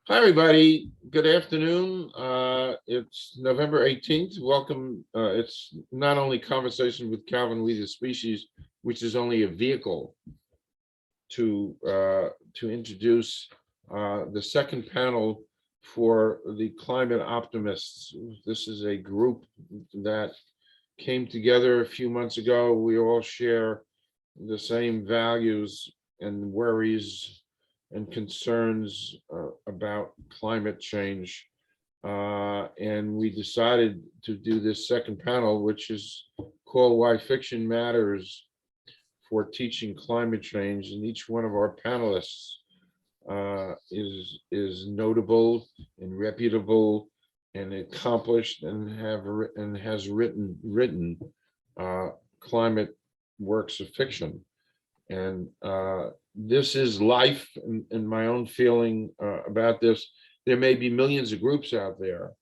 Hi, everybody. Good afternoon. It's November 18th. Welcome. It's not only Conversation with Calvin, We the Species, which is only a vehicle to introduce the second panel for the climate optimists. This is a group that came together a few months ago. We all share the same values and worries and concerns about climate change. And we decided to do this second panel, which is called Why Fiction Matters for Teaching Climate Change. And each one of our panelists is notable and reputable and accomplished and has written climate works of fiction. And this is life, and my own feeling about this. There may be millions of groups out there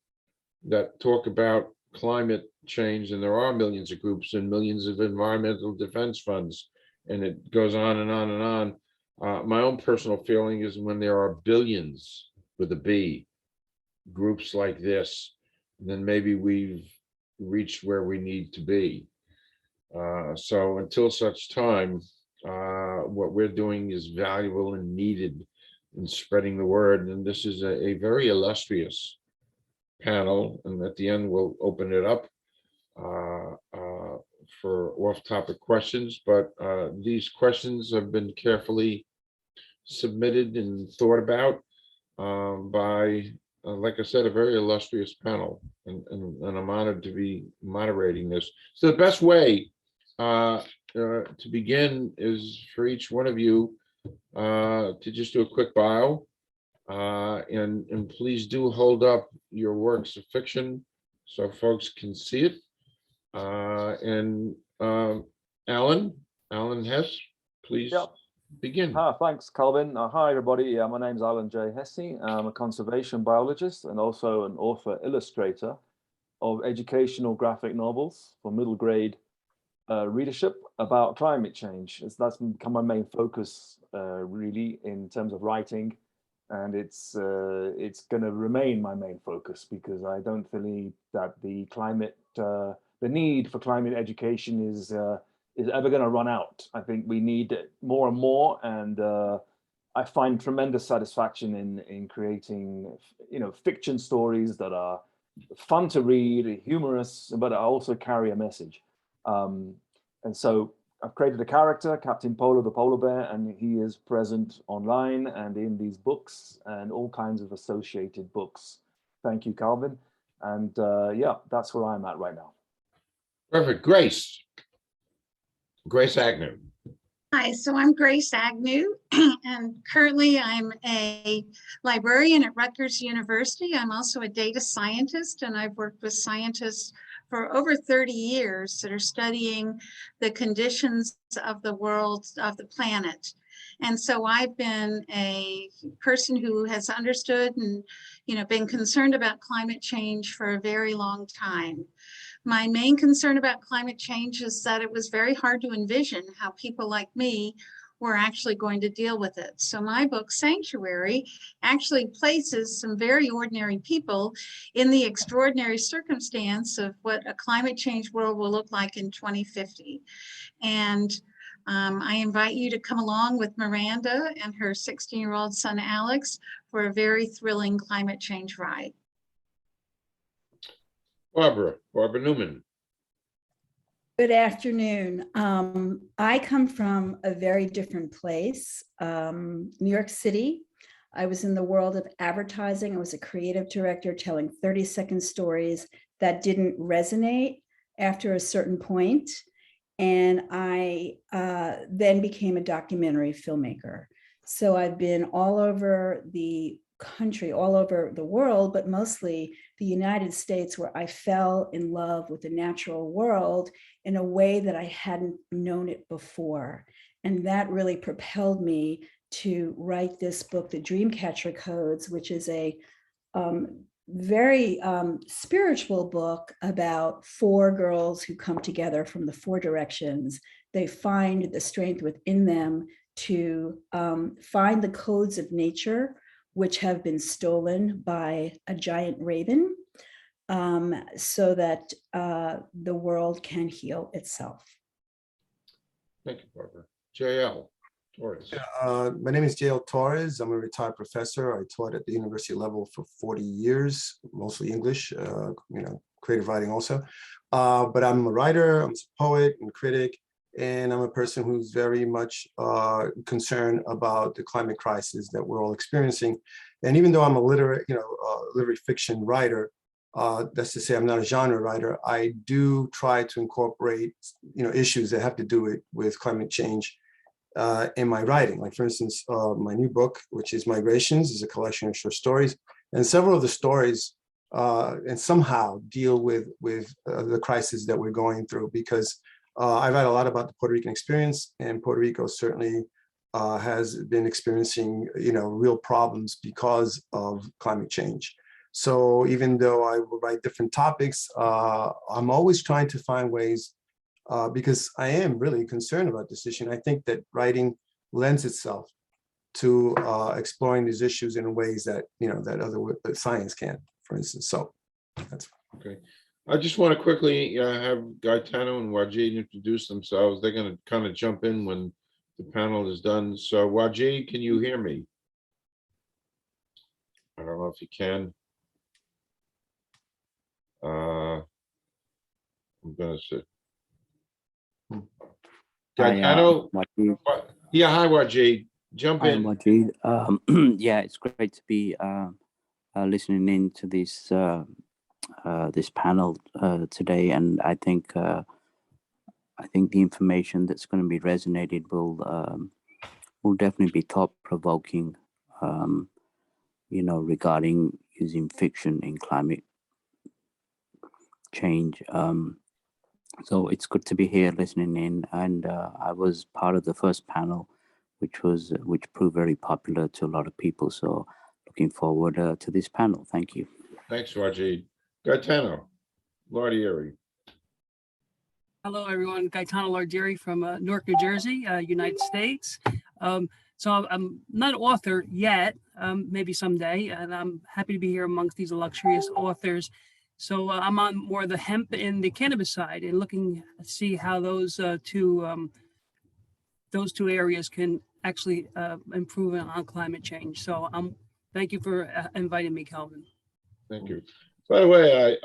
that talk about climate change, and there are millions of groups and millions of environmental defense funds, and it goes on and on and on. My own personal feeling is when there are billions with a B groups like this, then maybe we've reached where we need to be. So until such time, what we're doing is valuable and needed in spreading the word. And this is a very illustrious panel. And at the end, we'll open it up for off-topic questions. But these questions have been carefully submitted and thought about by, like I said, a very illustrious panel. And I'm honored to be moderating this. So the best way to begin is for each one of you to just do a quick bio, and please do hold up your works of fiction so folks can see it. And Alan Hess, please begin. Thanks, Calvin. Hi, everybody. My name's Alan J. Hesse. I'm a conservation biologist and also an author illustrator of educational graphic novels for middle grade readership about climate change. That's become my main focus, really, in terms of writing, and it's going to remain my main focus because I don't believe that the need for climate education is ever going to run out. I think we need it more and more, and I find tremendous satisfaction in creating, fiction stories that are fun to read, humorous, but also carry a message. And so I've created a character, Captain Polo the polar bear, and he is present online and in these books and all kinds of associated books. Thank you, Calvin. And yeah, that's where I'm at right now. Perfect. Grace Agnew. Hi, so I'm Grace Agnew, and currently I'm a librarian at Rutgers University. I'm also a data scientist, and I've worked with scientists for over 30 years that are studying the conditions of the world, of the planet. And so I've been a person who has understood and, been concerned about climate change for a very long time. My main concern about climate change is that it was very hard to envision how people like me were actually going to deal with it. So my book, Sanctuary, actually places some very ordinary people in the extraordinary circumstance of what a climate change world will look like in 2050. And I invite you to come along with Miranda and her 16-year-old son, Alex, for a very thrilling climate change ride. Barbara Newman. Good afternoon. I come from a very different place, New York City. I was in the world of advertising. I was a creative director telling 30-second stories that didn't resonate after a certain point. And I then became a documentary filmmaker. So I've been all over the country, all over the world, but mostly the United States, where I fell in love with the natural world in a way that I hadn't known it before. And that really propelled me to write this book, The Dreamcatcher Codes, which is a very spiritual book about four girls who come together from the four directions. They find the strength within them to find the codes of nature, which have been stolen by a giant raven, so that the world can heal itself. Thank you, Barbara. JL Torres. My name is JL Torres. I'm a retired professor. I taught at the university level for 40 years, mostly English, creative writing also. But I'm a writer, I'm a poet and critic, and I'm a person who's very much concerned about the climate crisis that we're all experiencing. And even though I'm a literary fiction writer, that's to say I'm not a genre writer, I do try to incorporate, issues that have to do with climate change in my writing. Like, for instance, my new book, which is Migrations, is a collection of short stories, and several of the stories and somehow deal with the crisis that we're going through, because I write a lot about the Puerto Rican experience, and Puerto Rico certainly has been experiencing, real problems because of climate change. So even though I will write different topics, I'm always trying to find ways, because I am really concerned about this issue. And I think that writing lends itself to exploring these issues in ways that, that science can, for instance. So that's okay. I just want to quickly have Guytano and Wajid introduce themselves. They're going to kind of jump in when the panel is done. So Wajid, can you hear me? I don't know if you can. I'm going to sit. Guytano? Yeah, hi Wajid. Jump in. Hi, Wajid. Yeah, it's great to be listening in to this this panel today, and I think the information that's going to be resonated will definitely be thought-provoking, regarding using fiction in climate change. So it's good to be here listening in, and I was part of the first panel, which proved very popular to a lot of people. So looking forward to this panel. Thank you. Thanks, Wajid. Gaetano, LARDIERI. Hello, everyone. Gaetano LARDIERI from Newark, New Jersey, United States. So I'm not an author yet, maybe someday, and I'm happy to be here amongst these illustrious authors. So I'm on more the hemp and the cannabis side, and looking to see how those two areas can actually improve on climate change. So thank you for inviting me, Calvin. Thank you. By the way,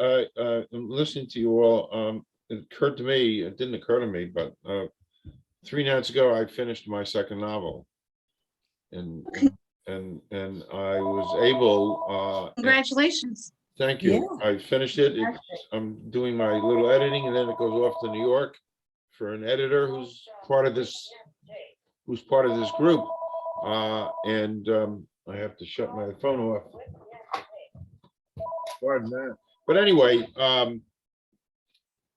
I'm listening to you all. It occurred to me, it didn't occur to me, but 3 nights ago, I finished my second novel. And I was able. Congratulations. Thank you. Yeah. I finished it. I'm doing my little editing, and then it goes off to New York for an editor who's part of this group. I have to shut my phone off. Pardon that. But anyway,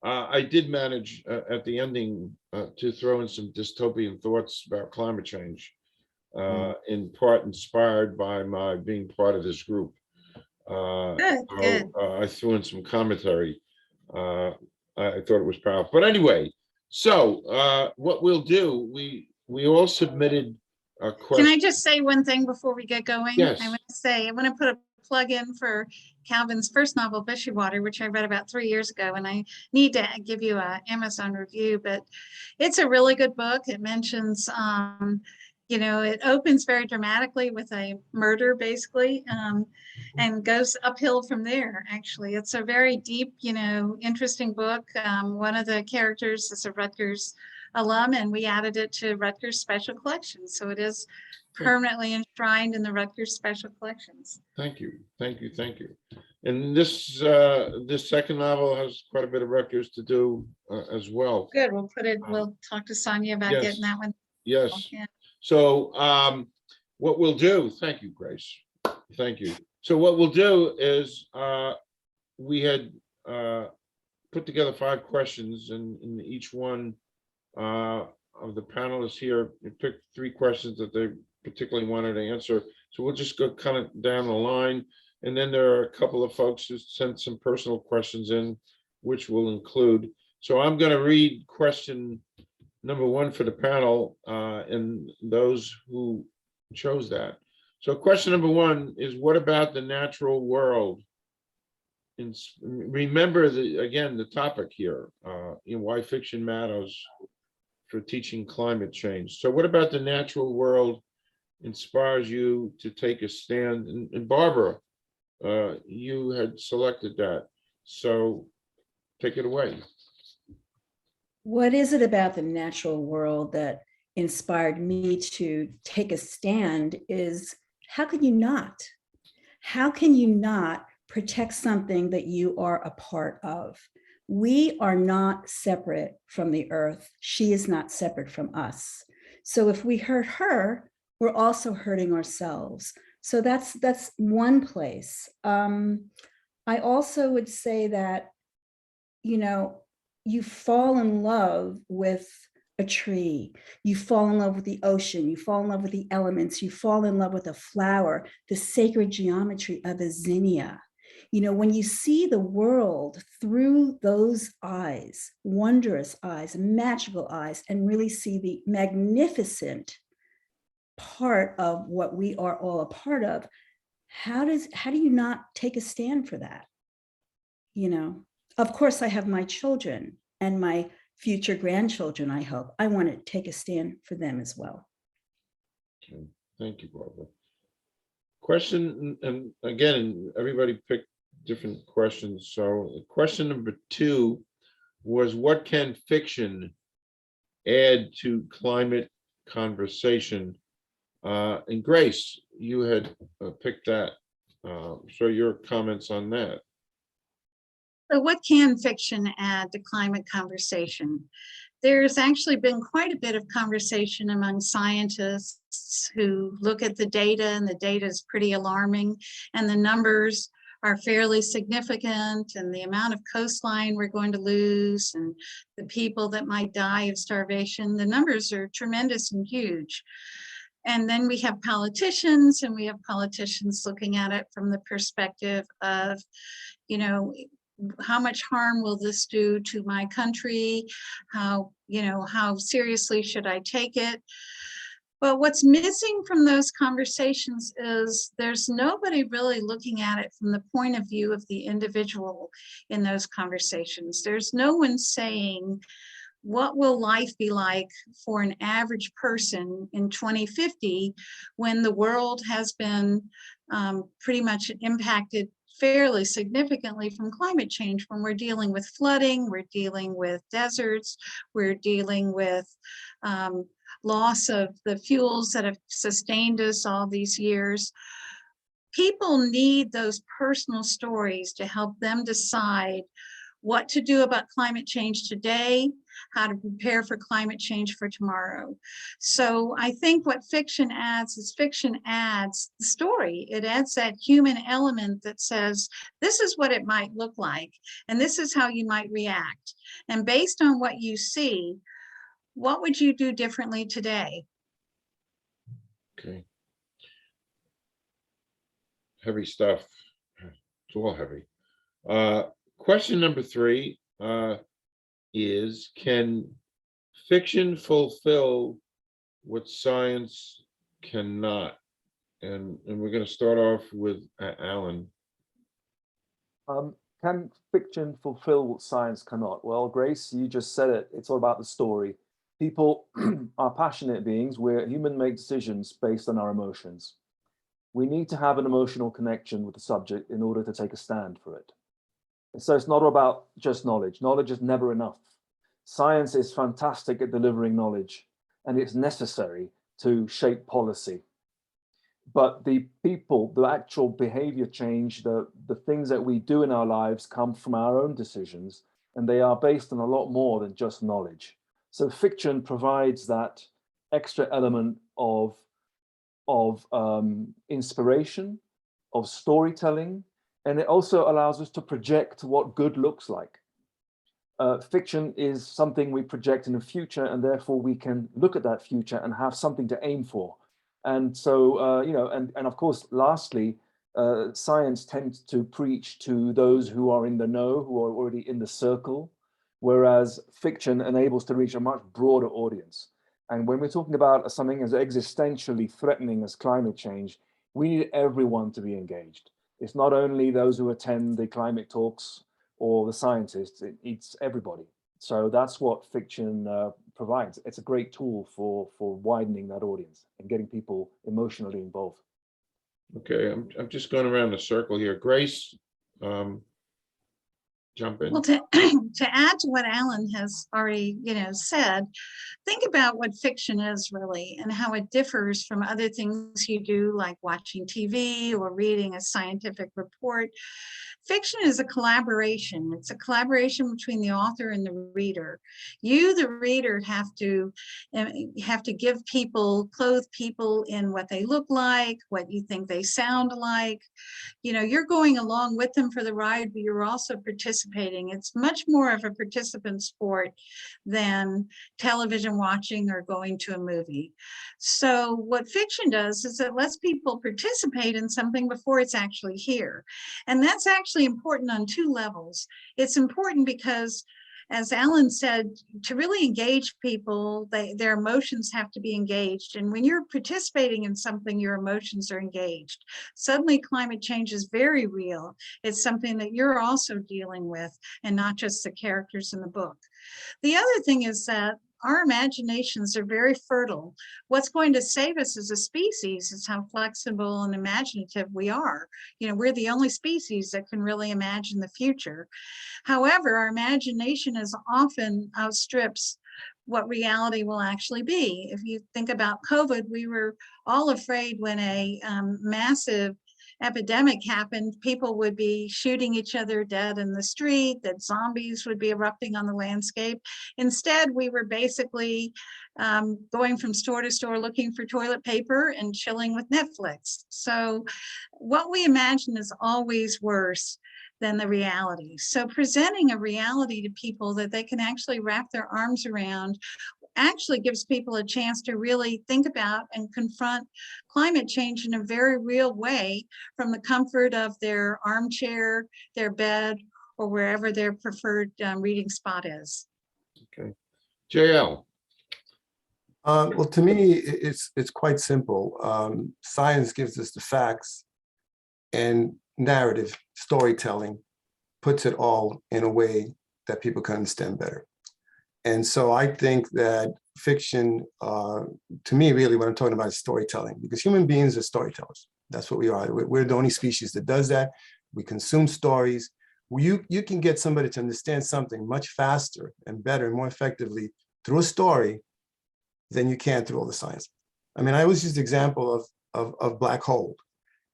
I did manage at the ending to throw in some dystopian thoughts about climate change, in part inspired by my being part of this group. Good. I threw in some commentary. I thought it was powerful. But anyway, so what we'll do, we all submitted a question. Can I just say one thing before we get going? Yes. I want to put a plug in for Calvin's first novel, Bushy Water, which I read about 3 years ago, and I need to give you an Amazon review, but it's a really good book. It mentions, it opens very dramatically with a murder, basically, and goes uphill from there, actually. It's a very deep, interesting book. One of the characters is a Rutgers alum, and we added it to Rutgers Special Collections. So it is permanently enshrined in the Rutgers Special Collections. Thank you. And this second novel has quite a bit of Rutgers to do as well. Good. We'll talk to Sonia about getting that one. Yes. Yeah. So what we'll do, thank you, Grace. Thank you. So what we'll do is we had put together 5 questions, and in each one of the panelists here picked 3 questions that they particularly wanted to answer. So we'll just go kind of down the line. And then there are a couple of folks who sent some personal questions in, which we'll include. So I'm going to read question number 1 for the panel, and those who chose that. So question number one is, what about the natural world? And remember again, the topic here, why fiction matters for teaching climate change. So what about the natural world inspires you to take a stand? And Barbara, you had selected that. So take it away. What is it about the natural world that inspired me to take a stand is, how can you not? How can you not protect something that you are a part of? We are not separate from the earth. She is not separate from us. So if we hurt her, we're also hurting ourselves. So that's one place. I also would say that, you fall in love with a tree, you fall in love with the ocean, you fall in love with the elements, you fall in love with a flower, the sacred geometry of a zinnia. When you see the world through those eyes, wondrous eyes, magical eyes, and really see the magnificent part of what we are all a part of, how do you not take a stand for that? Of course, I have my children and my future grandchildren, I hope. I want to take a stand for them as well. Okay. Thank you, Barbara. Question, and again, everybody picked different questions. So question number 2 was, what can fiction add to climate conversation? And Grace, you had picked that. So your comments on that. So what can fiction add to climate conversation? There's actually been quite a bit of conversation among scientists who look at the data, and the data is pretty alarming, and the numbers are fairly significant, and the amount of coastline we're going to lose and the people that might die of starvation, the numbers are tremendous and huge. And then we have politicians, and we have politicians looking at it from the perspective of, how much harm will this do to my country? How seriously should I take it? But what's missing from those conversations is there's nobody really looking at it from the point of view of the individual in those conversations. There's no one saying, what will life be like for an average person in 2050 when the world has been pretty much impacted fairly significantly from climate change, when we're dealing with flooding, we're dealing with deserts, we're dealing with loss of the fuels that have sustained us all these years. People need those personal stories to help them decide what to do about climate change today, how to prepare for climate change for tomorrow. So I think what fiction adds is fiction adds the story. It adds that human element that says, this is what it might look like, and this is how you might react. And based on what you see, what would you do differently today? Okay. Heavy stuff. It's all heavy. Question number 3 is, can fiction fulfill what science cannot? And we're going to start off with Alan. Can fiction fulfill what science cannot? Well, Grace, you just said it. It's all about the story. People are passionate beings. Humans make decisions based on our emotions. We need to have an emotional connection with the subject in order to take a stand for it. So it's not about just knowledge. Knowledge is never enough. Science is fantastic at delivering knowledge, and it's necessary to shape policy. But the people, the actual behavior change, the things that we do in our lives come from our own decisions, and they are based on a lot more than just knowledge. So fiction provides that extra element of inspiration, of storytelling, and it also allows us to project what good looks like. Fiction is something we project in the future, and therefore we can look at that future and have something to aim for. And so, and of course, lastly, science tends to preach to those who are in the know, who are already in the circle, whereas fiction enables to reach a much broader audience. And when we're talking about something as existentially threatening as climate change, We need everyone to be engaged. It's not only those who attend the climate talks or the scientists, it's everybody. So that's what fiction provides. It's a great tool for widening that audience and getting people emotionally involved. Okay, I'm just going around the circle here. Grace, jump in. Well, to add to what Alan has already, said, think about what fiction is really and how it differs from other things you do, like watching TV or reading a scientific report. Fiction is a collaboration. It's a collaboration between the author and the reader. You, the reader, have to clothe people in what they look like, what you think they sound like. You're going along with them for the ride, but you're also participating. It's much more of a participant sport than television watching or going to a movie. So what fiction does is it lets people participate in something before it's actually here. And that's actually important on two levels. It's important because, as Alan said, to really engage people, their emotions have to be engaged. And when you're participating in something, your emotions are engaged. Suddenly climate change is very real. It's something that you're also dealing with, and not just the characters in the book. The other thing is that our imaginations are very fertile. What's going to save us as a species is how flexible and imaginative we are. We're the only species that can really imagine the future. However, our imagination is often outstrips what reality will actually be. If you think about COVID, we were all afraid when a massive epidemic happened, people would be shooting each other dead in the street, that zombies would be erupting on the landscape. Instead, we were basically going from store to store looking for toilet paper and chilling with Netflix. So what we imagine is always worse than the reality. So presenting a reality to people that they can actually wrap their arms around actually gives people a chance to really think about and confront climate change in a very real way from the comfort of their armchair, their bed, or wherever their preferred reading spot is. Okay. JL. Well, to me, it's quite simple. Science gives us the facts, and narrative storytelling puts it all in a way that people can understand better. And so I think that fiction, to me, really, what I'm talking about is storytelling, because human beings are storytellers. That's what we are. We're the only species that does that. We consume stories. You can get somebody to understand something much faster and better and more effectively through a story than you can through all the science. I mean, I always use the example of black hole,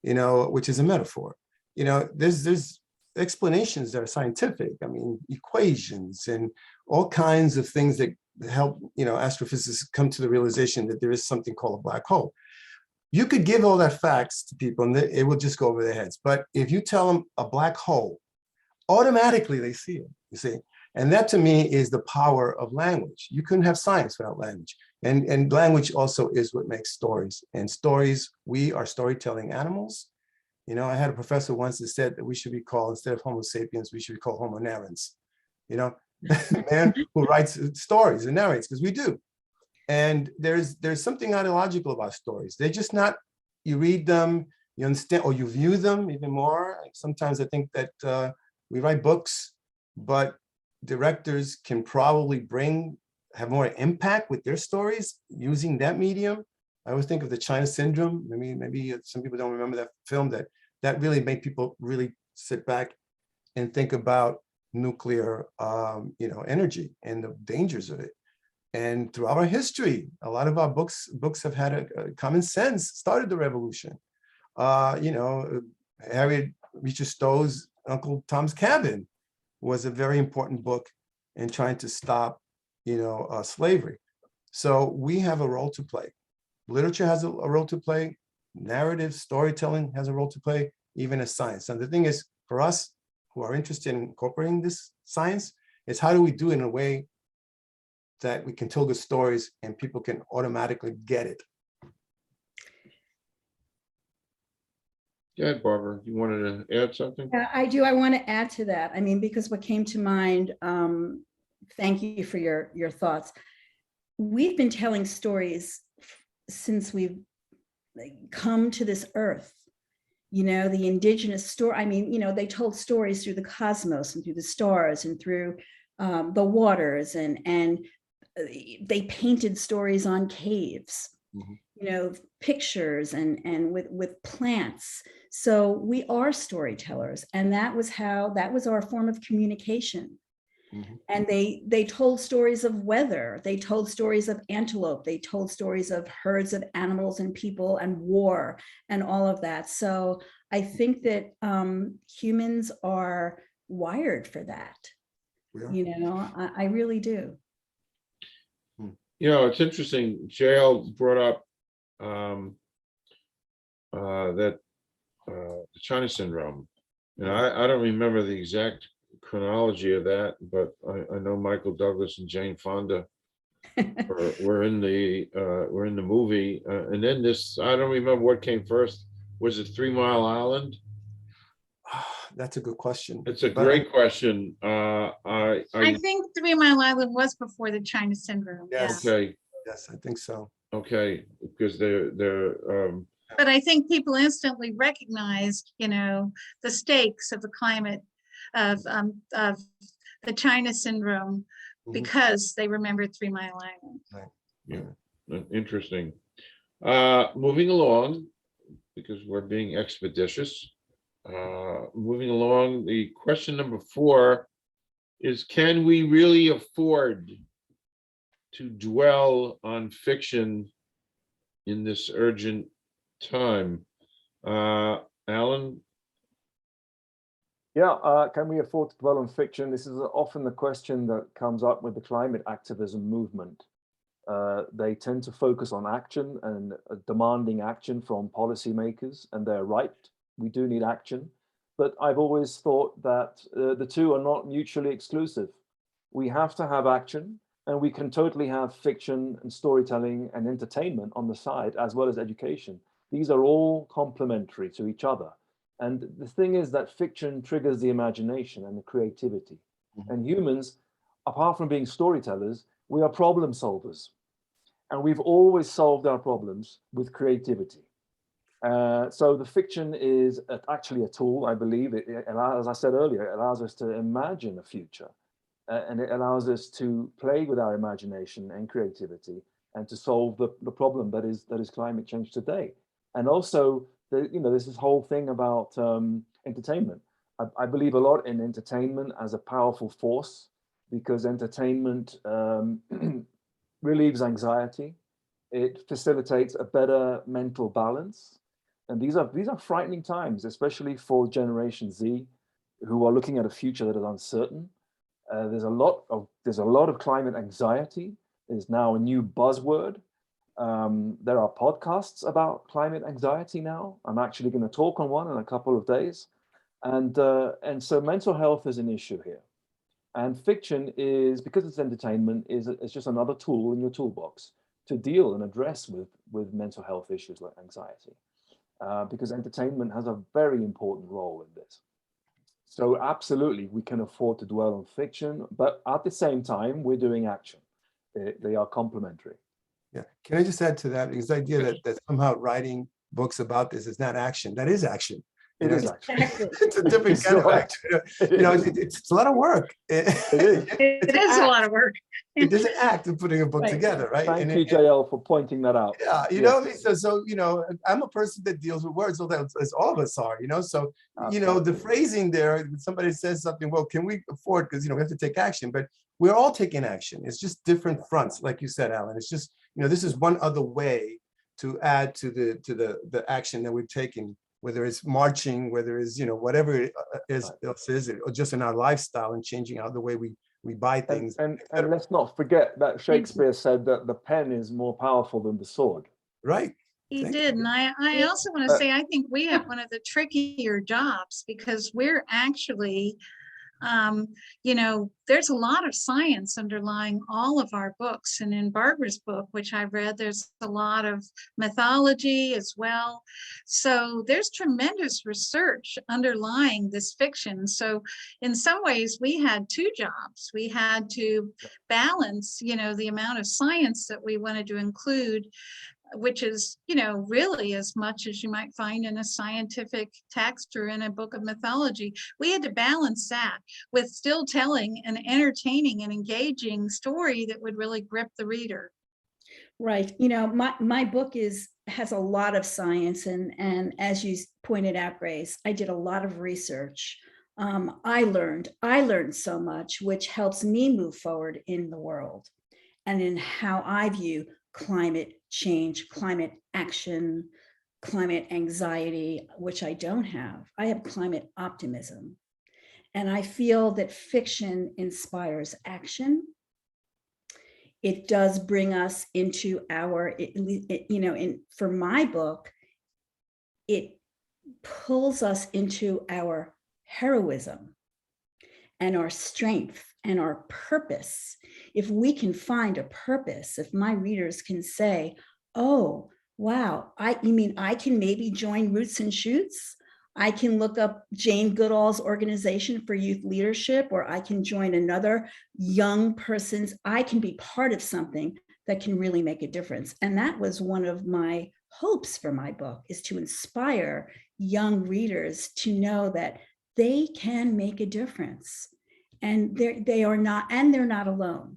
which is a metaphor. There's explanations that are scientific. I mean, equations and all kinds of things that help, astrophysicists come to the realization that there is something called a black hole. You could give all that facts to people and it will just go over their heads. But if you tell them a black hole, automatically they see it, you see? And that to me is the power of language. You couldn't have science without language. And language also is what makes stories. And stories, we are storytelling animals. I had a professor once that said that we should be called, instead of Homo sapiens, we should be called Homo narrans. The man who writes stories and narrates, because we do. And there's something ideological about stories. They're just not, you read them, you understand, or you view them even more. Sometimes I think that we write books, but directors can probably have more impact with their stories using that medium. I always think of the China Syndrome. Maybe some people don't remember that film that really made people really sit back and think about nuclear, energy and the dangers of it. And throughout our history, a lot of our books have had a common sense, started the revolution. Harriet Beecher Stowe's Uncle Tom's Cabin was a very important book in trying to stop, slavery. So we have a role to play. Literature has a role to play. Narrative storytelling has a role to play, even as science. And the thing is, for us who are interested in incorporating this science, is how do we do it in a way that we can tell good stories and people can automatically get it. Go ahead, Barbara. You wanted to add something? Yeah, I do. I want to add to that. I mean, because what came to mind, thank you for your thoughts. We've been telling stories since we've come to this earth. The indigenous story, I mean, they told stories through the cosmos and through the stars and through the waters, and they painted stories on caves, pictures and with plants. So we are storytellers, and that was our form of communication. And they told stories of weather, they told stories of antelope, they told stories of herds of animals and people and war and all of that. So I think that humans are wired for that. I really do. It's interesting. JL brought up that the China syndrome. And I don't remember the exact chronology of that, but I know Michael Douglas and Jane Fonda were in the movie, and then this, I don't remember what came first. Was it 3 Mile Island? That's a good question. It's a great question. I think 3 Mile Island was before the China syndrome. Yes. Okay. Yes, I think so. Okay, because they're but I think people instantly recognized, the stakes of the climate of the China syndrome because they remembered 3 Mile Island. Right. Yeah, interesting. Moving along, because we're being expeditious. Moving along, the question number 4 is: can we really afford to dwell on fiction in this urgent time? Alan? Yeah, can we afford to dwell on fiction? This is often the question that comes up with the climate activism movement. They tend to focus on action and demanding action from policymakers, and they're right. We do need action. But I've always thought that the two are not mutually exclusive. We have to have action, and we can totally have fiction and storytelling and entertainment on the side, as well as education. These are all complementary to each other. And the thing is that fiction triggers the imagination and the creativity. And humans, apart from being storytellers, we are problem solvers. And we've always solved our problems with creativity. So the fiction is actually a tool, I believe. It allows, as I said earlier, it allows us to imagine a future. And it allows us to play with our imagination and creativity and to solve the problem that is climate change today. And also, there's this whole thing about entertainment. I believe a lot in entertainment as a powerful force, because entertainment relieves anxiety. It facilitates a better mental balance. And these are frightening times, especially for Generation Z, who are looking at a future that is uncertain. There's a lot of climate anxiety. There's now a new buzzword. There are podcasts about climate anxiety now. I'm actually going to talk on one in a couple of days. And so mental health is an issue here. And fiction is, because it's entertainment, it's just another tool in your toolbox to deal and address with mental health issues like anxiety. Because entertainment has a very important role in this. So absolutely, we can afford to dwell on fiction, but at the same time, we're doing action. They are complementary. Yeah. Can I just add to that? Because the idea that somehow writing books about this is not action. That is action. It is action. It's a different kind of action. It's a lot of work. It is a lot of work. It is an act of putting a book together, right? Thank you, JL, for pointing that out. Yeah, you know what I mean? So I'm a person that deals with words, as all of us are, So, the phrasing there, somebody says something, well, can we afford, because, we have to take action, but we're all taking action. It's just different fronts, like you said, Alan. It's just, this is one other way to add to the action that we're taking, whether it's marching, whether it's, whatever it is, or just in our lifestyle and changing out the way we buy things. And let's not forget that Shakespeare said that the pen is more powerful than the sword. Right. He did. And I also want to say, I think we have one of the trickier jobs, because we're actually, there's a lot of science underlying all of our books. And in Barbara's book, which I read, there's a lot of mythology as well. So there's tremendous research underlying this fiction. So in some ways, we had two jobs. We had to balance, the amount of science that we wanted to include which is, you know, really as much as you might find in a scientific text or in a book of mythology. We had to balance that with still telling an entertaining and engaging story that would really grip the reader. Right. You know, my book has a lot of science, and as you pointed out, Grace, I did a lot of research. I learned so much, which helps me move forward in the world and in how I view climate change, climate action, climate anxiety, which I don't have. I have climate optimism. And I feel that fiction inspires action. It does bring us into our, you know, for my book, it pulls us into our heroism and our strength and our purpose. If we can find a purpose, if my readers can say, oh, wow, you mean I can maybe join Roots and Shoots? I can look up Jane Goodall's Organization for Youth Leadership, or I can join another young person's, I can be part of something that can really make a difference. And that was one of my hopes for my book, is to inspire young readers to know that they can make a difference. And they're not alone.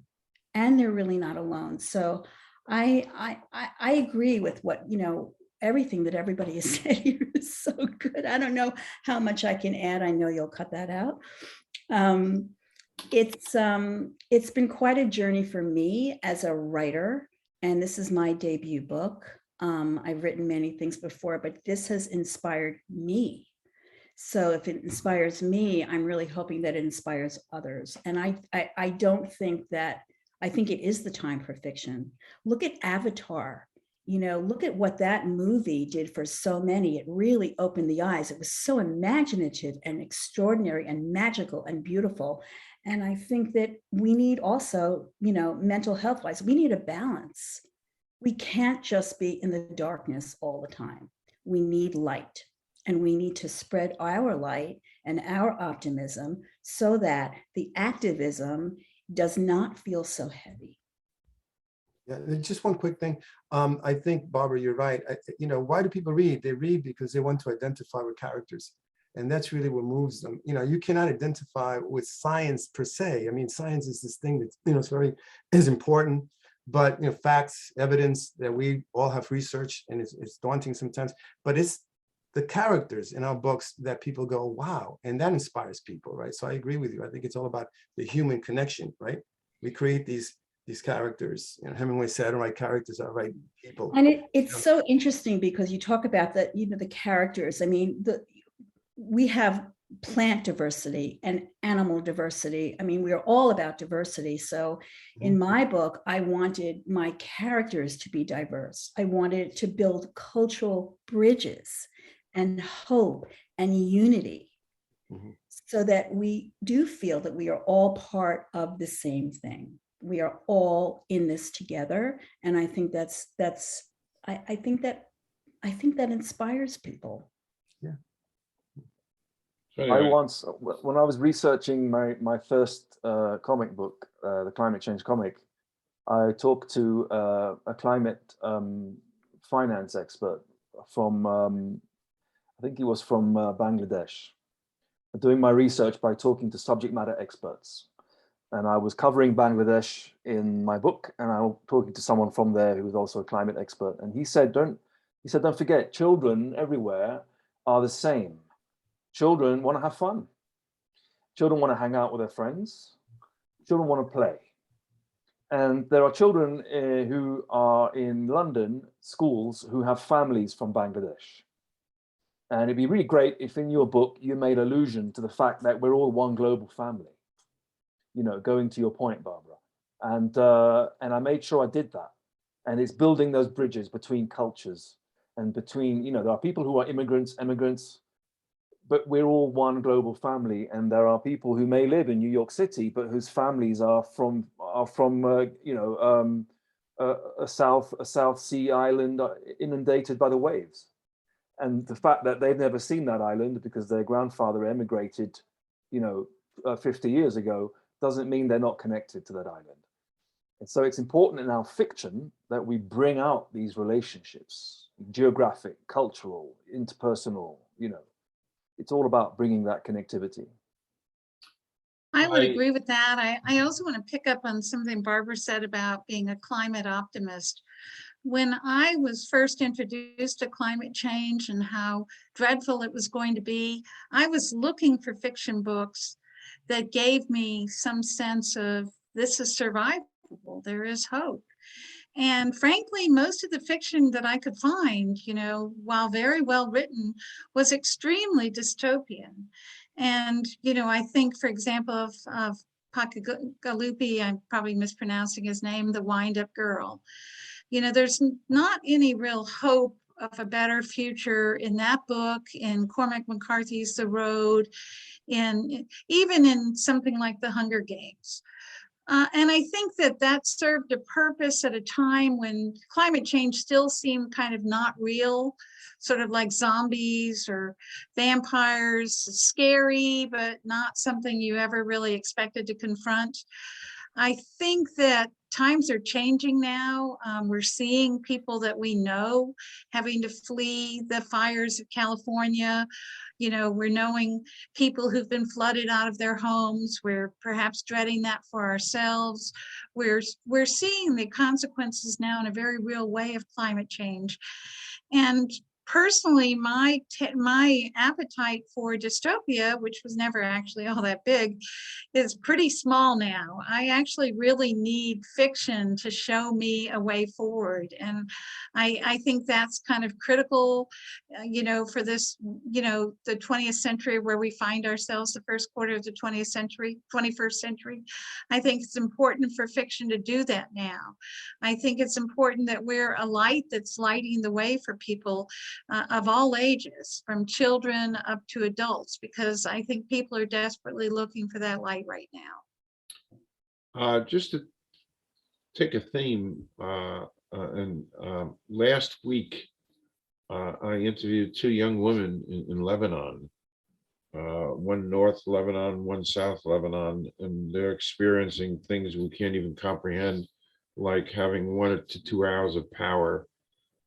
And they're really not alone. So I agree with what, you know, everything that everybody has said here is so good. I don't know how much I can add. I know you'll cut that out. It's been quite a journey for me as a writer, and this is my debut book. I've written many things before, but this has inspired me. So if it inspires me, I'm really hoping that it inspires others. And I don't think that, I think it is the time for fiction. Look at Avatar. You know, look at what that movie did for so many. It really opened the eyes. It was so imaginative and extraordinary and magical and beautiful. And I think that we need also, you know, mental health wise, we need a balance. We can't just be in the darkness all the time. We need light, and we need to spread our light and our optimism so that the activism does not feel so heavy. Yeah, just one quick thing. I think, Barbara, you're right. You know, why do people read? They read because they want to identify with characters. And that's really what moves them. You know, you cannot identify with science per se. I mean, science is this thing that, you know, is important, but, you know, facts, evidence that we all have researched, and it's daunting sometimes, but it's the characters in our books that people go, wow, and that inspires people, right? So I agree with you. I think it's all about the human connection, right? We create these characters. You know, Hemingway said, "All right, characters are right people." And it's so interesting because you talk about that, you know, the characters. I mean, we have plant diversity and animal diversity. I mean, we're all about diversity. So in my book, I wanted my characters to be diverse. I wanted to build cultural bridges and hope and unity, so that we do feel that we are all part of the same thing. We are all in this together. And I think I think that inspires people. Yeah. So I anyway, once, when I was researching my first comic book, the climate change comic, I talked to a climate finance expert from, I think he was from Bangladesh, doing my research by talking to subject matter experts. And I was covering Bangladesh in my book, and I was talking to someone from there who was also a climate expert. And he said, don't forget, children everywhere are the same. Children want to have fun. Children want to hang out with their friends. Children want to play. And there are children who are in London schools who have families from Bangladesh. And it'd be really great if in your book you made allusion to the fact that we're all one global family. You know, going to your point, Barbara. And I made sure I did that. And it's building those bridges between cultures and between, you know, there are people who are immigrants, but we're all one global family. And there are people who may live in New York City, but whose families are from you know, a South Sea island inundated by the waves. And the fact that they've never seen that island because their grandfather emigrated, you know, 50 years ago, doesn't mean they're not connected to that island. And so it's important in our fiction that we bring out these relationships, geographic, cultural, interpersonal, it's all about bringing that connectivity. I would agree with that. I also want to pick up on something Barbara said about being a climate optimist. When I was first introduced to climate change and how dreadful it was going to be, I was looking for fiction books that gave me some sense of this is survivable, there is hope. And frankly, most of the fiction that I could find, while very well written, was extremely dystopian. And, I think, for example, of Pakalupi, I'm probably mispronouncing his name, The Wind-Up Girl. There's not any real hope of a better future in that book, in Cormac McCarthy's The Road, even in something like The Hunger Games. And I think that served a purpose at a time when climate change still seemed kind of not real, sort of like zombies or vampires, scary, but not something you ever really expected to confront. I think that times are changing now. We're seeing people that we know having to flee the fires of California. We're knowing people who've been flooded out of their homes. We're perhaps dreading that for ourselves. We're seeing the consequences now in a very real way of climate change. And personally, my appetite for dystopia, which was never actually all that big, is pretty small now. I actually really need fiction to show me a way forward. And I think that's kind of critical, for this, the 20th century where we find ourselves, the first quarter of the 21st century. I think it's important for fiction to do that now. I think it's important that we're a light that's lighting the way for people of all ages, from children up to adults, because I think people are desperately looking for that light right now. Just to take a theme, last week, I interviewed two young women in Lebanon, one North Lebanon, one South Lebanon, and they're experiencing things we can't even comprehend, like having 1 to 2 hours of power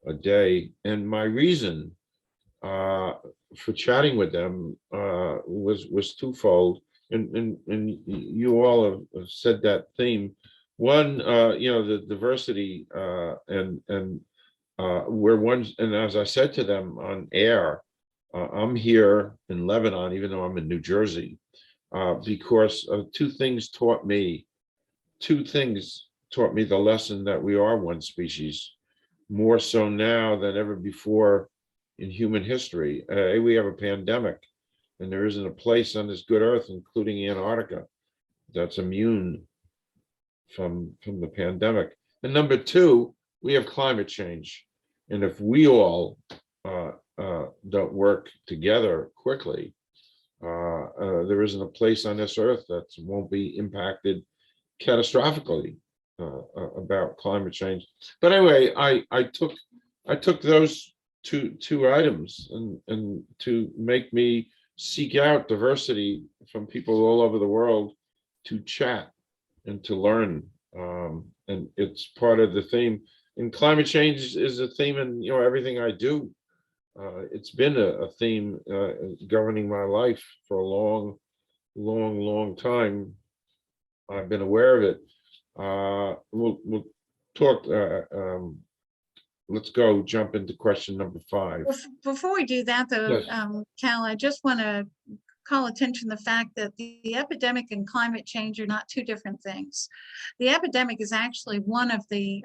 a day. And my reason for chatting with them was twofold, and you all have said that theme. One, the diversity, and we're one, and as I said to them on air, I'm here in Lebanon, even though I'm in New Jersey, because two things taught me the lesson that we are one species, more so now than ever before in human history. We have a pandemic, and there isn't a place on this good earth, including Antarctica, that's immune from the pandemic. And number two, we have climate change. And if we all don't work together quickly, there isn't a place on this earth that won't be impacted catastrophically about climate change. But anyway, I took those two items and to make me seek out diversity from people all over the world to chat and to learn. And it's part of the theme. And climate change is a theme in everything I do. It's been a theme governing my life for a long time. I've been aware of it. We'll talk. Let's jump into question number 5. Before we do that, though, Yes. Cal, I just want to call attention to the fact that the epidemic and climate change are not two different things. The epidemic is actually one of the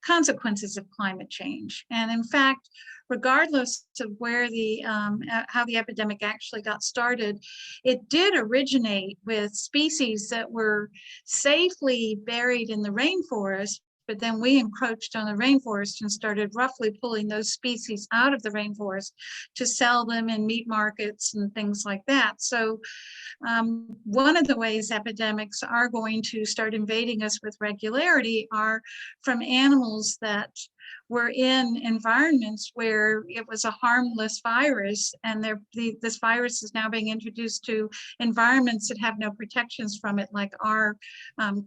consequences of climate change. And in fact, regardless of where how the epidemic actually got started, it did originate with species that were safely buried in the rainforest, but then we encroached on the rainforest and started roughly pulling those species out of the rainforest to sell them in meat markets and things like that. So one of the ways epidemics are going to start invading us with regularity are from animals that were in environments where it was a harmless virus, and this virus is now being introduced to environments that have no protections from it, like our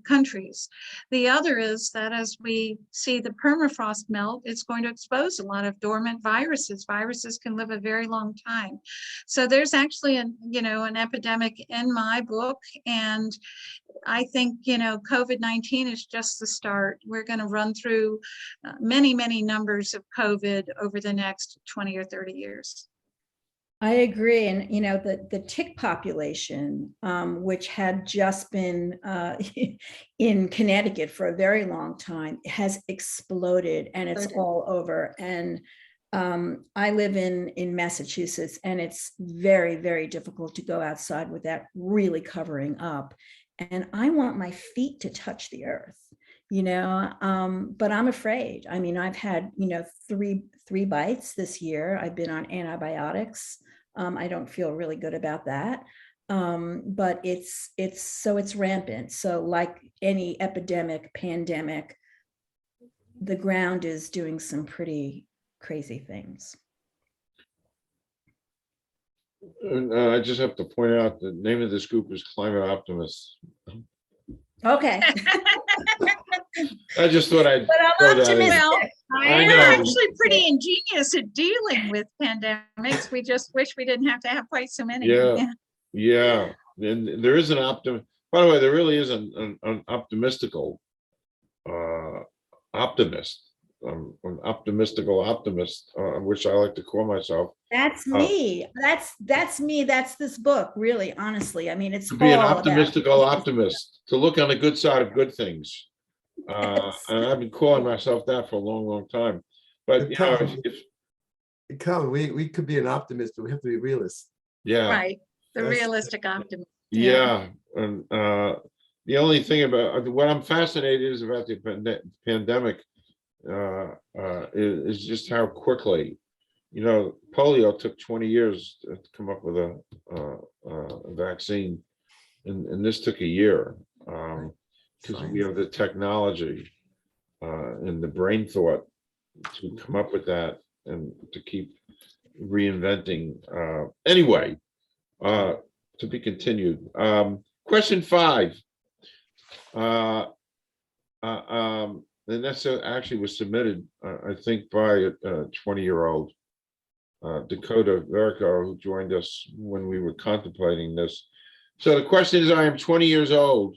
countries. The other is that as we see the permafrost melt, it's going to expose a lot of dormant viruses. Viruses can live a very long time. So there's actually an epidemic in my book, and I think, COVID-19 is just the start. We're going to run through many, many numbers of COVID over the next 20 or 30 years. I agree. And, the tick population, which had just been in Connecticut for a very long time, has exploded, and it's all over. And I live in Massachusetts, and it's very, very difficult to go outside without really covering up. And I want my feet to touch the earth, but I'm afraid. I mean, I've had, three bites this year. I've been on antibiotics. I don't feel really good about that. But it's rampant. So like any epidemic, pandemic, the ground is doing some pretty crazy things. I just have to point out the name of this group is Climate Optimists. Okay. I just thought I'd. But I'm optimistic. Well, I we're know. actually pretty ingenious at dealing with pandemics. We just wish we didn't have to have quite so many. Yeah. And there is an by the way, there really is an optimistical optimist. An optimistical optimist, which I like to call myself. That's me. That's me. That's this book, really, honestly. I mean, it's To be an all optimistical about optimist, to look on the good side of good things. And I've been calling myself that for a long, long time. But Colin, we could be an optimist, but we have to be realists. Yeah. Right. The realistic optimist. Yeah. And the only thing about what I'm fascinated is about the pandemic is just how quickly, polio took 20 years to come up with a vaccine, and this took a year, because we have the technology and the brain thought to come up with that and to keep reinventing. Anyway, to be continued. Question 5. And that's actually was submitted, I think, by a 20-year-old Dakota Verico, who joined us when we were contemplating this. So the question is, I am 20 years old.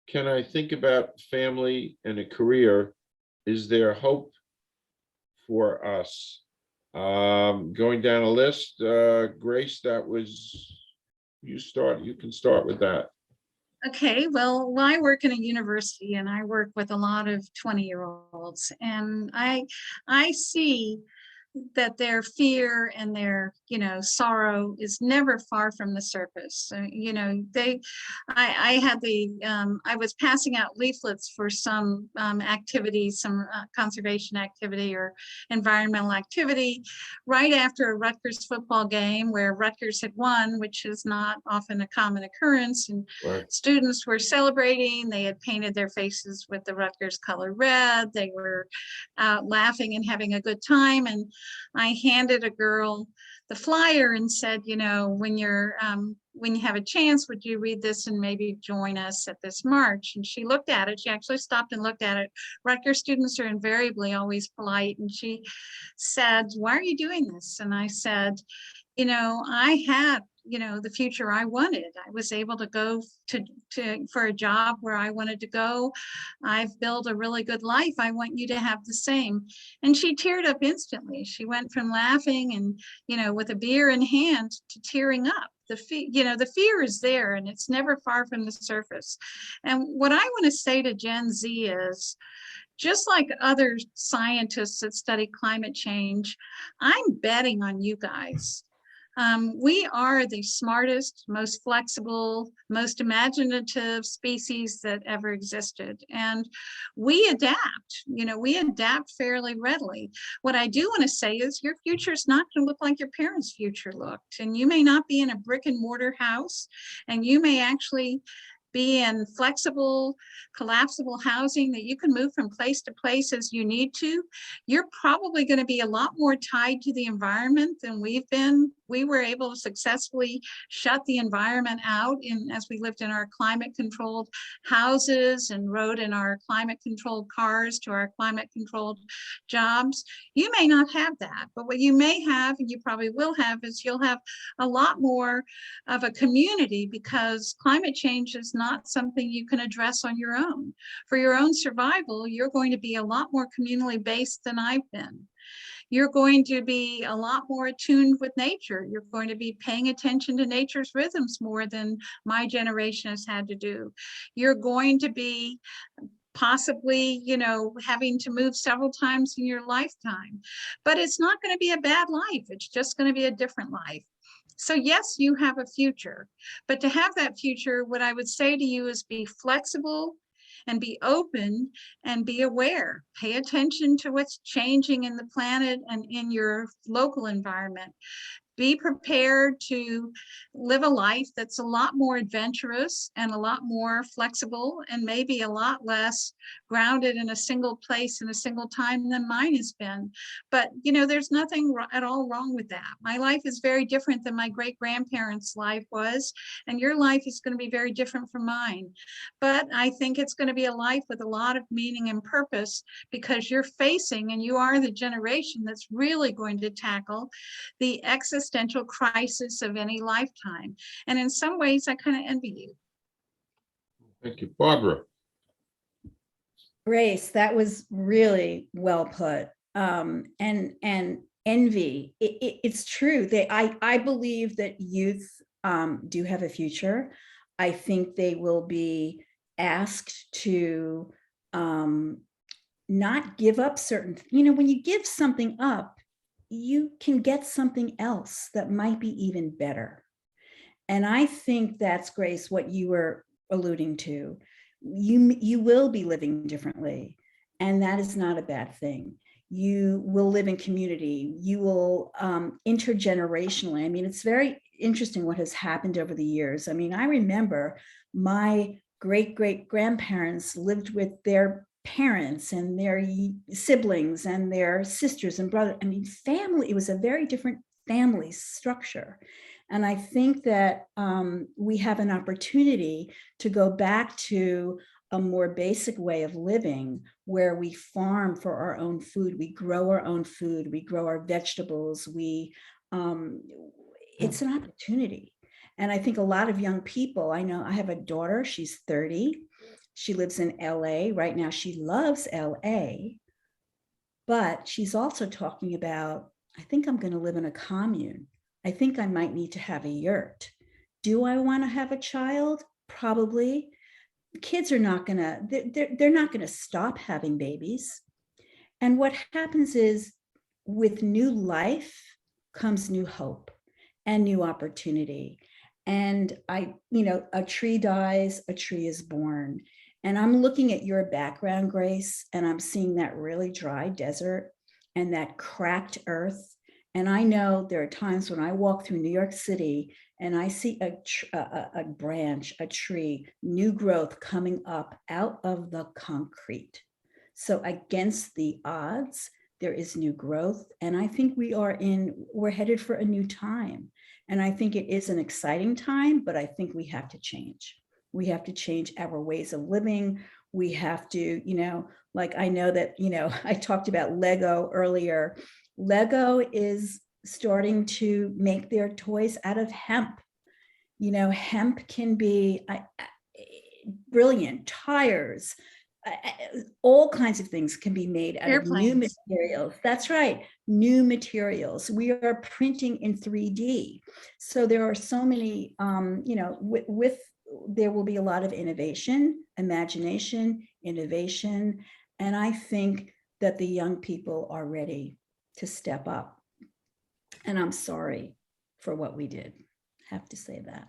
Can I think about family and a career? Is there hope for us? Going down a list, Grace, that was, you can start with that. Okay, well, I work in a university, and I work with a lot of 20-year-olds, and I see that their fear and their sorrow is never far from the surface. I was passing out leaflets for some activity, some conservation activity or environmental activity, right after a Rutgers football game where Rutgers had won, which is not often a common occurrence, and Right. Students were celebrating. They had painted their faces with the Rutgers color red. They were laughing and having a good time, and I handed a girl the flyer and said, when you have a chance, would you read this and maybe join us at this march? And she looked at it. She actually stopped and looked at it. Rutgers students are invariably always polite. And she said, why are you doing this? And I said, I had the future I wanted. I was able to go for a job where I wanted to go. I've built a really good life. I want you to have the same. And she teared up instantly. She went from laughing and, with a beer in hand to tearing up. The fear is there, and it's never far from the surface. And what I want to say to Gen Z is, just like other scientists that study climate change, I'm betting on you guys. We are the smartest, most flexible, most imaginative species that ever existed. And we adapt, we adapt fairly readily. What I do want to say is your future is not going to look like your parents' future looked. And you may not be in a brick and mortar house, and you may actually be in flexible, collapsible housing that you can move from place to place as you need to, you're probably going to be a lot more tied to the environment than we've been. We were able to successfully shut the environment out as we lived in our climate controlled houses and rode in our climate controlled cars to our climate controlled jobs. You may not have that, but what you may have, and you probably will have, is you'll have a lot more of a community, because climate change is not something you can address on your own. For your own survival, you're going to be a lot more communally based than I've been. You're going to be a lot more attuned with nature. You're going to be paying attention to nature's rhythms more than my generation has had to do. You're going to be possibly, having to move several times in your lifetime, but it's not going to be a bad life. It's just going to be a different life. So yes, you have a future, but to have that future, what I would say to you is be flexible and be open and be aware. Pay attention to what's changing in the planet and in your local environment. Be prepared to live a life that's a lot more adventurous and a lot more flexible and maybe a lot less grounded in a single place and a single time than mine has been. But, there's nothing at all wrong with that. My life is very different than my great-grandparents' life was, and your life is going to be very different from mine. But I think it's going to be a life with a lot of meaning and purpose, because you're facing, and you are the generation that's really going to tackle the existential crisis of any lifetime. And in some ways, I kind of envy you. Thank you. Barbara. Grace, that was really well put. And envy, it's true. I believe that youth do have a future. I think they will be asked to not give up certain, when you give something up, you can get something else that might be even better. And I think that's, Grace, what you were alluding to. You will be living differently, and that is not a bad thing. You will live in community. You will intergenerationally. I mean, it's very interesting what has happened over the years. I mean, I remember my great-great-grandparents lived with their parents and their siblings and their sisters and brothers. I mean, family, it was a very different family structure. And I think that we have an opportunity to go back to a more basic way of living, where we farm for our own food, we grow our own food, we grow our vegetables, it's an opportunity. And I think a lot of young people, I know I have a daughter, she's 30, she lives in LA. Right now, she loves LA, but she's also talking about, I think I'm going to live in a commune. I think I might need to have a yurt. Do I want to have a child? Probably. Kids are not going to, they're not going to stop having babies. And what happens is, with new life comes new hope and new opportunity. And a tree dies, a tree is born. And I'm looking at your background, Grace, and I'm seeing that really dry desert and that cracked earth. And I know there are times when I walk through New York City and I see a branch, a tree, new growth coming up out of the concrete. So against the odds, there is new growth. And I think we're headed for a new time. And I think it is an exciting time, but I think we have to change. We have to change our ways of living. We have to, like, I know that, I talked about Lego earlier. Lego is starting to make their toys out of hemp. Hemp can be brilliant. Tires, all kinds of things can be made out of new materials. That's right, new materials. We are printing in 3D. So there are so many, there will be a lot of innovation, imagination, innovation. And I think that the young people are ready to step up. And I'm sorry for what we did. I have to say that.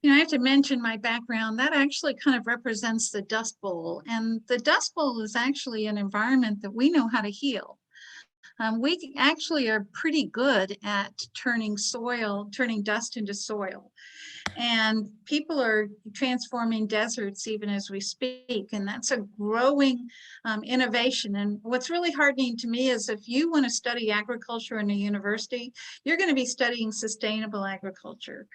I have to mention my background. That actually kind of represents the Dust Bowl. And the Dust Bowl is actually an environment that we know how to heal. We actually are pretty good at turning dust into soil. And people are transforming deserts even as we speak. And that's a growing innovation. And what's really heartening to me is if you want to study agriculture in a university, you're going to be studying sustainable agriculture.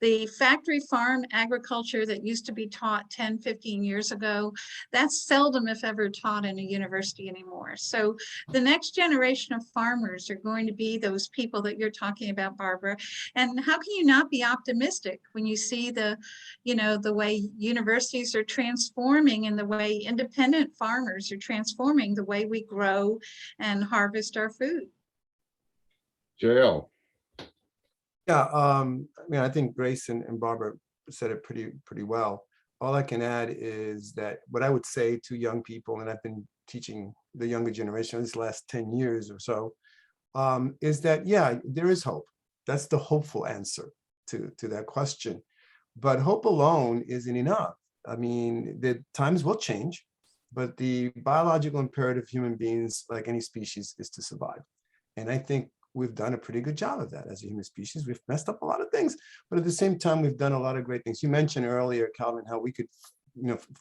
The factory farm agriculture that used to be taught 10, 15 years ago, that's seldom, if ever, taught in a university anymore. So the next generation of farmers are going to be those people that you're talking about, Barbara. And how can you not be optimistic when you see the way universities are transforming and the way independent farmers are transforming the way we grow and harvest our food? JL. Yeah, I mean, I think Grace and Barbara said it pretty well. All I can add is that what I would say to young people, and I've been teaching the younger generation these last 10 years or so, is that, yeah, there is hope. That's the hopeful answer to that question. But hope alone isn't enough. I mean, the times will change, but the biological imperative of human beings, like any species, is to survive. And I think we've done a pretty good job of that as a human species. We've messed up a lot of things, but at the same time, we've done a lot of great things. You mentioned earlier, Calvin, how we could,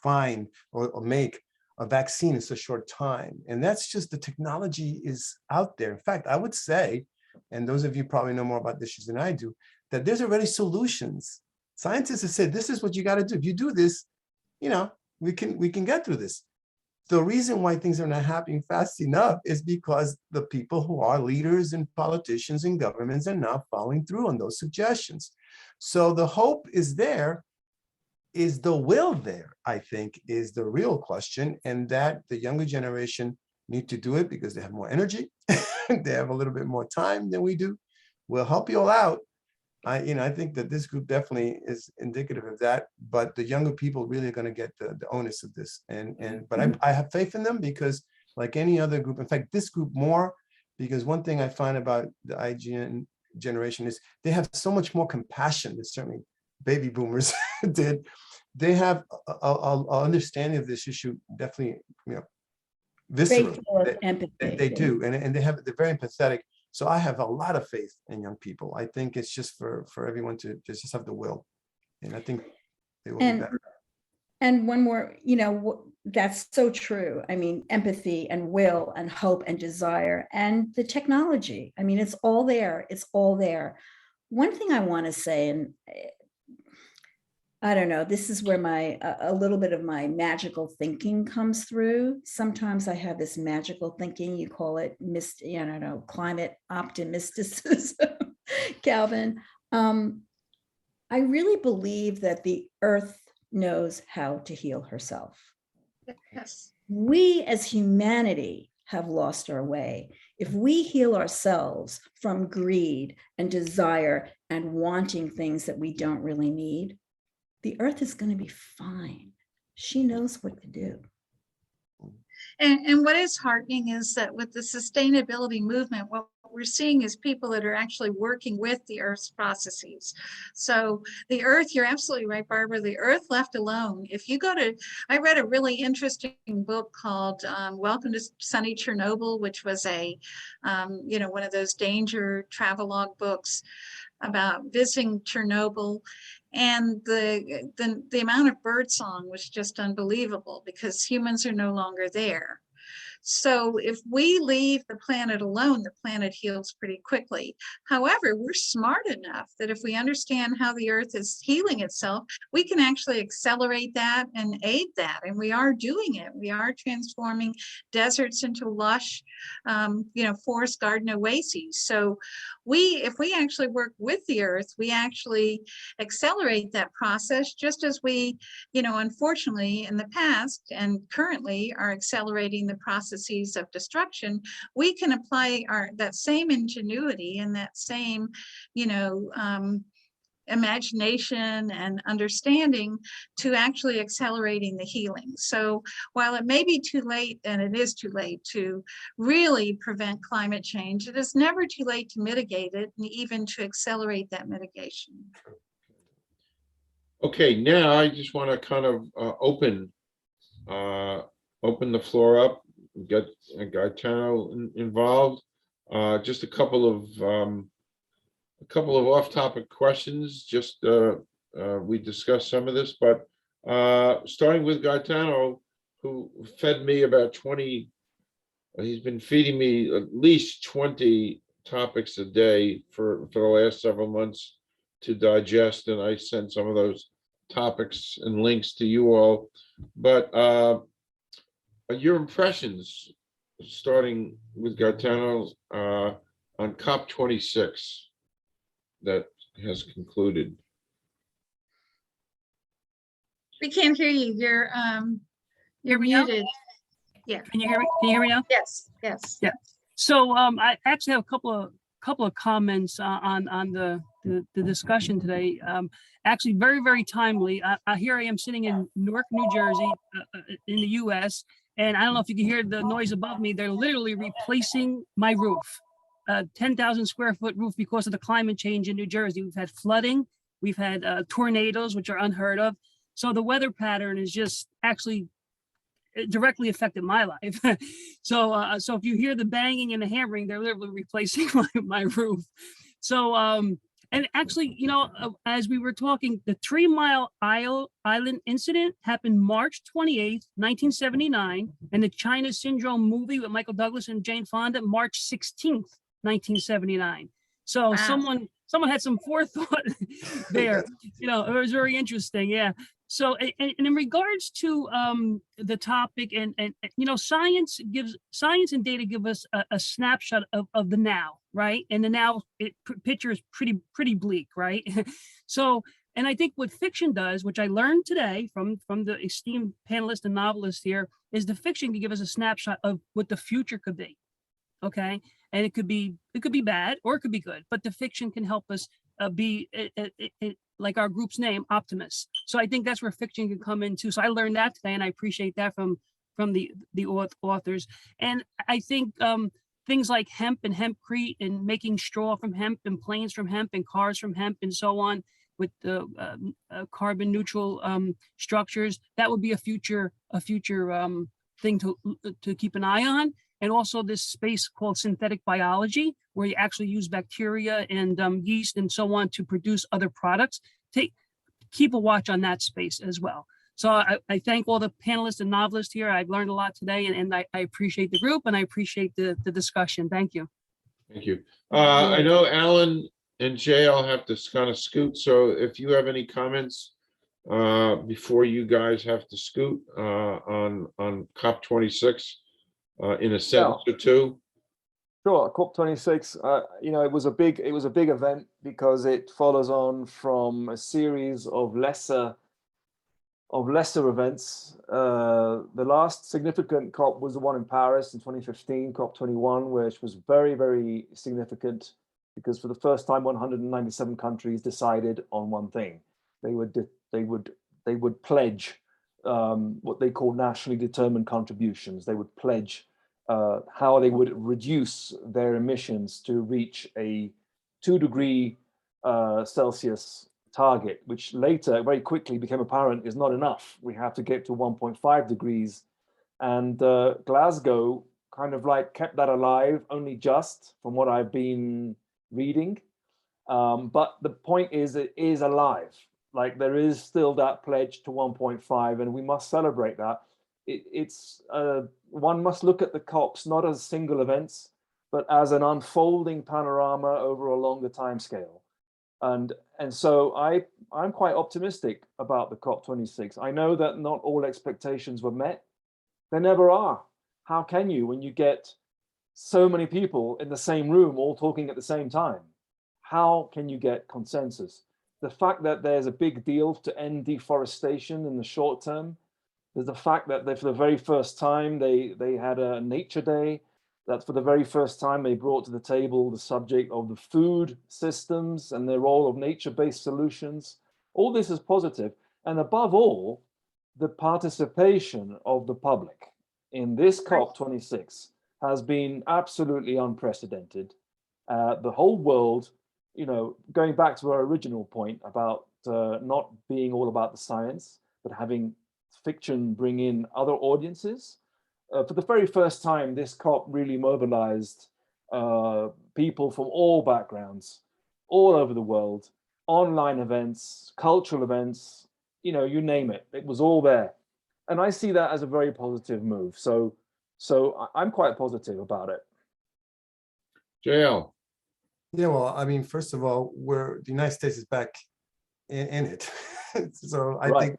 find or make a vaccine in such a short time. And that's just, the technology is out there. In fact, I would say, and those of you probably know more about this than I do, that there's already solutions. Scientists have said, this is what you got to do. If you do this, we can get through this. The reason why things are not happening fast enough is because the people who are leaders and politicians and governments are not following through on those suggestions. So the hope is there. Is the will there, I think, is the real question, and that the younger generation need to do it because they have more energy. They have a little bit more time than we do. We'll help you all out. I think that this group definitely is indicative of that, but the younger people really are going to get the onus of this. But I have faith in them because, like any other group, in fact, this group more, because one thing I find about the IGN generation is they have so much more compassion than certainly baby boomers did. They have a understanding of this issue, definitely, visceral. Great deal of empathy. They do, and they're very empathetic. So I have a lot of faith in young people. I think it's just for everyone to just have the will, and I think they will be better. And one more, that's so true. I mean, empathy and will and hope and desire and the technology. I mean, it's all there. It's all there. One thing I want to say, and I don't know, this is where a little bit of my magical thinking comes through. Sometimes I have this magical thinking, you call it climate optimisticism, Calvin. I really believe that the earth knows how to heal herself. Yes. We as humanity have lost our way. If we heal ourselves from greed and desire and wanting things that we don't really need, the earth is going to be fine. She knows what to do. And what is heartening is that with the sustainability movement, what we're seeing is people that are actually working with the earth's processes. So the earth, you're absolutely right, Barbara, the earth left alone. If you I read a really interesting book called Welcome to Sunny Chernobyl, which was one of those danger travelogue books about visiting Chernobyl. And the amount of birdsong was just unbelievable because humans are no longer there. So if we leave the planet alone, the planet heals pretty quickly. However, we're smart enough that if we understand how the earth is healing itself, we can actually accelerate that and aid that. And we are doing it. We are transforming deserts into lush, forest garden oases. So if we actually work with the earth, we actually accelerate that process, just as we, unfortunately in the past and currently are accelerating the processes of destruction. We can apply that same ingenuity and that same, imagination and understanding to actually accelerating the healing. So while it may be too late, and it is too late to really prevent climate change, it is never too late to mitigate it and even to accelerate that mitigation. Okay, now I just want to kind of open the floor up, get GAETANO involved. Just a couple of off-topic questions. Just we discussed some of this, but starting with Guytano, who fed me about 20. He's been feeding me at least 20 topics a day for the last several months to digest, and I sent some of those topics and links to you all. But your impressions, starting with Gaetano, on COP26 that has concluded. We can't hear you. You're me now? muted. Yeah. Can you hear me? Can you hear me now? Yes. Yes. Yeah. So I actually have a couple of comments on the discussion today. Actually, very timely. Here I am sitting in Newark, New Jersey, in the U.S., and I don't know if you can hear the noise above me. They're literally replacing my roof, 10,000 square foot roof, because of the climate change in New Jersey. We've had flooding, we've had tornadoes, which are unheard of. So the weather pattern is just actually directly affected my life. So if you hear the banging and the hammering, they're literally replacing my roof. So and actually, you know, as we were talking, the 3 Mile Island incident happened March 28th, 1979, and the China Syndrome movie with Michael Douglas and Jane Fonda, March 16th, 1979. So Wow. someone had some forethought there. You know, it was very interesting. Yeah. So, and in regards to the topic, and you know, science and data give us a snapshot of the now, right? And the now picture is pretty bleak, right? So, and I think what fiction does, which I learned today from the esteemed panelist and novelist here, is the fiction can give us a snapshot of what the future could be. Okay, and it could be bad or it could be good, but the fiction can help us be like our group's name, Optimists. So I think that's where fiction can come in too. So I learned that today, and I appreciate that from the authors. And I think things like hemp and hempcrete, and making straw from hemp, and planes from hemp, and cars from hemp, and so on, with the carbon neutral structures, that would be a future thing to keep an eye on. And also this space called synthetic biology, where you actually use bacteria and yeast and so on to produce other products. Keep a watch on that space as well. So I thank all the panelists and novelists here. I've learned a lot today, and I appreciate the group, and I appreciate the discussion. Thank you. Thank you. I know Alan and Jay, I'll have to kind of scoot. So if you have any comments before you guys have to scoot on COP26 in a sentence or two. Sure, COP26. You know, it was a big event because it follows on from a series of lesser events. The last significant COP was the one in Paris in 2015, COP21, which was very significant because for the first time, 197 countries decided on one thing. They would pledge what they call nationally determined contributions. They would pledge how they would reduce their emissions to reach a 2-degree Celsius target, which later very quickly became apparent is not enough. We have to get to 1.5 degrees. And Glasgow kind of like kept that alive, only just from what I've been reading. But the point is, it is alive. Like there is still that pledge to 1.5, and we must celebrate that. One must look at the COPs not as single events, but as an unfolding panorama over a longer time scale. And so I'm quite optimistic about the COP26. I know that not all expectations were met. They never are. How can you when you get so many people in the same room all talking at the same time? How can you get consensus? The fact that there's a big deal to end deforestation in the short term, there's the fact that for the very first time they had a Nature Day, that for the very first time they brought to the table the subject of the food systems and the role of nature-based solutions. All this is positive. And above all, the participation of the public in this COP26 has been absolutely unprecedented. The whole world, you know, going back to our original point about not being all about the science, but having fiction bring in other audiences. For the very first time, this COP really mobilized people from all backgrounds, all over the world, online events, cultural events, you name it. It was all there. And I see that as a very positive move. So I'm quite positive about it. JL. Yeah, well, I mean, first of all, the United States is back in it. So I think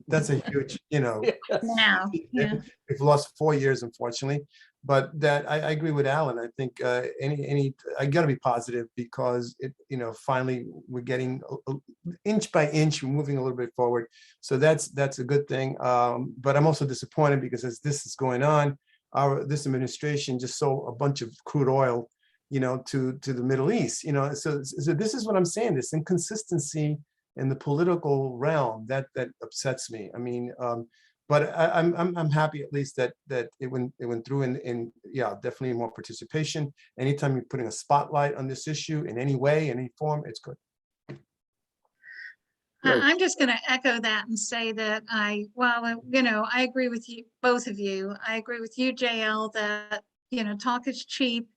that's a huge, Now, yeah. we've lost 4 years, unfortunately. But that I agree with Alan. I think I got to be positive because finally we're getting inch by inch, we're moving a little bit forward. So that's a good thing. But I'm also disappointed because as this is going on, this administration just sold a bunch of crude oil, to the Middle East. So this is what I'm saying. This inconsistency in the political realm that upsets me. I mean. But I'm happy at least that it went through, and yeah, definitely more participation. Anytime you're putting a spotlight on this issue in any way, in any form, it's good. I'm just going to echo that and say that I agree with you, both of you. I agree with you, JL, that, talk is cheap.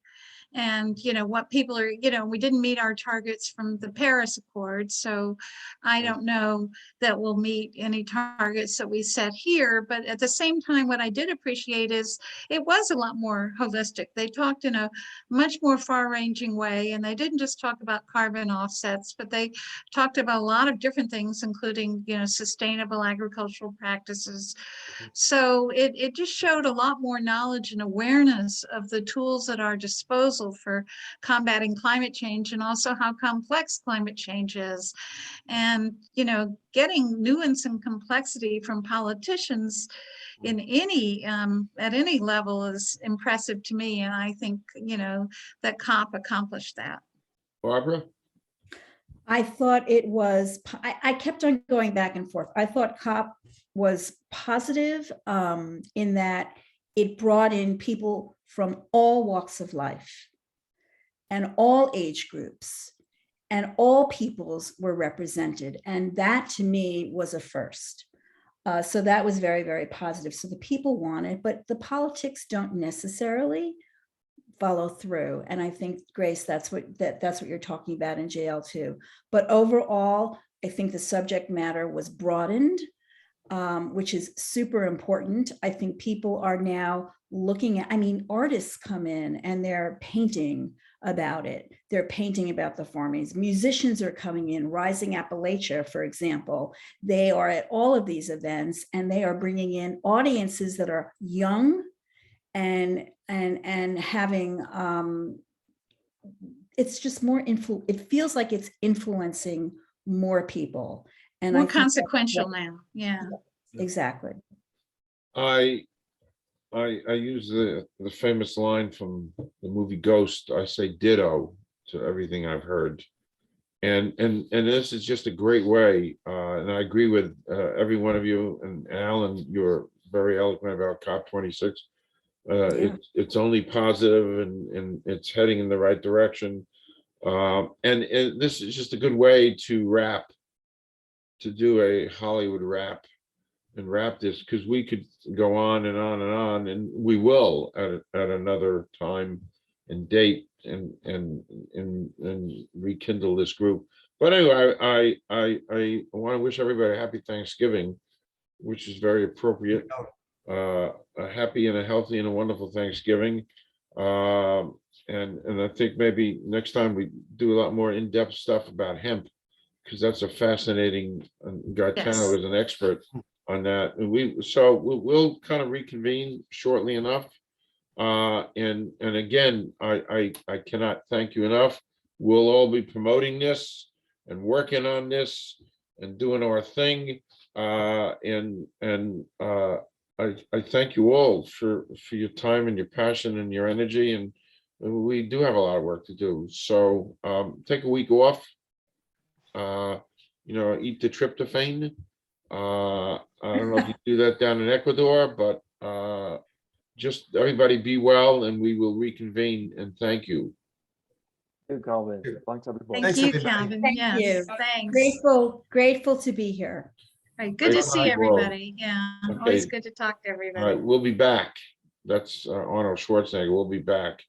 And, what people are, we didn't meet our targets from the Paris Accord. So I don't know that we'll meet any targets that we set here. But at the same time, what I did appreciate is it was a lot more holistic. They talked in a much more far-ranging way. And they didn't just talk about carbon offsets, but they talked about a lot of different things, including, sustainable agricultural practices. So it just showed a lot more knowledge and awareness of the tools at our disposal for combating climate change, and also how complex climate change is. And, getting nuance and complexity from politicians in at any level is impressive to me. And I think, that COP accomplished that. Barbara? I thought it was, I kept on going back and forth. I thought COP was positive in that it brought in people from all walks of life and all age groups, and all peoples were represented. And that to me was a first. So that was very, very positive. So the people want it, but the politics don't necessarily follow through. And I think, Grace, that's what you're talking about in JL too. But overall, I think the subject matter was broadened, which is super important. I think people are now looking at, artists come in and they're painting about it. They're painting about the farmings. Musicians are coming in, Rising Appalachia, for example. They are at all of these events and they are bringing in audiences that are young and having, it's just more it feels like it's influencing more people. And more I think consequential now. Yeah. Exactly. I use the famous line from the movie Ghost. I say ditto to everything I've heard, and this is just a great way. And I agree with every one of you. And Alan, you're very eloquent about COP26. It's only positive, and it's heading in the right direction. And this is just a good way to do a Hollywood wrap. And wrap this, because we could go on and on and on, and we will at another time and date and rekindle this group. But anyway, I want to wish everybody a happy Thanksgiving, which is very appropriate. A happy and a healthy and a wonderful Thanksgiving. And I think maybe next time we do a lot more in-depth stuff about hemp, because that's a fascinating. Guytano is an expert on that, and we'll kind of reconvene shortly enough. And again, I cannot thank you enough. We'll all be promoting this and working on this and doing our thing. And I thank you all for your time and your passion and your energy. And we do have a lot of work to do. So take a week off. Eat the tryptophan. I don't know if you do that down in Ecuador, but just everybody be well, and we will reconvene. And thank you. Thank you, Calvin. Thanks, everybody. Thank Thanks, you, everybody. Calvin. Thank Yes, you. thanks. Grateful to be here. Right, good to see Bye-bye. everybody. Yeah, Okay. always good to talk to All everybody. right, we'll be back. That's Arnold Schwarzenegger. We'll be back.